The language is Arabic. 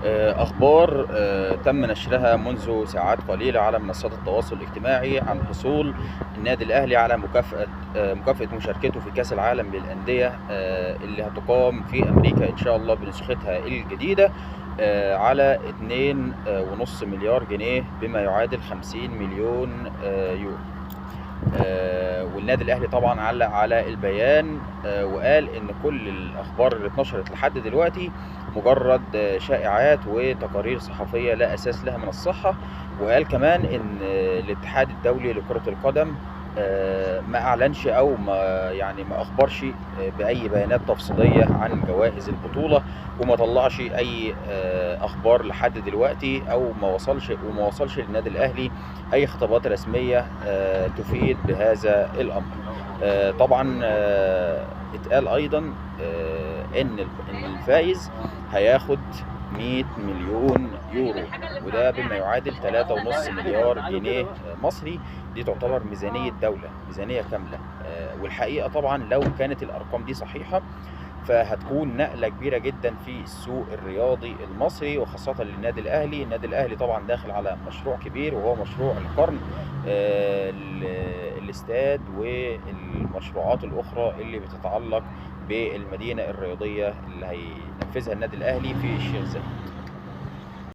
أخبار تم نشرها منذ ساعات قليلة على منصات التواصل الاجتماعي عن حصول النادي الأهلي على مكافأة مشاركته في كأس العالم للأندية اللي هتقام في أمريكا إن شاء الله بنسختها الجديدة على 2.5 مليار جنيه بما يعادل 50 مليون يورو. والنادي الاهلي طبعا علق على البيان وقال ان كل الاخبار اللي اتنشرت لحد دلوقتي مجرد شائعات وتقارير صحفيه لا اساس لها من الصحه. وقال كمان ان الاتحاد الدولي لكره القدم ما اعلنش او ما اخبرش باي بيانات تفصيليه عن جوائز البطوله، وما طلعش اي اخبار لحد دلوقتي، او ما وصلش للنادي الاهلي اي خطابات رسميه تفيد بهذا الامر. طبعا اتقال ايضا ان الفائز هياخد 100 مليون يورو، وده بما يعادل 3.5 مليار جنيه مصري. دي تعتبر ميزانية دولة، ميزانية كاملة. والحقيقة طبعا لو كانت الأرقام دي صحيحة فهتكون نقلة كبيرة جدا في السوق الرياضي المصري، وخاصة للنادي الأهلي. النادي الأهلي طبعا داخل على مشروع كبير وهو مشروع القرن، الاستاد والمشروعات الأخرى اللي بتتعلق بالمدينة الرياضية اللي هينفذها النادي الأهلي في الشيخ زايد.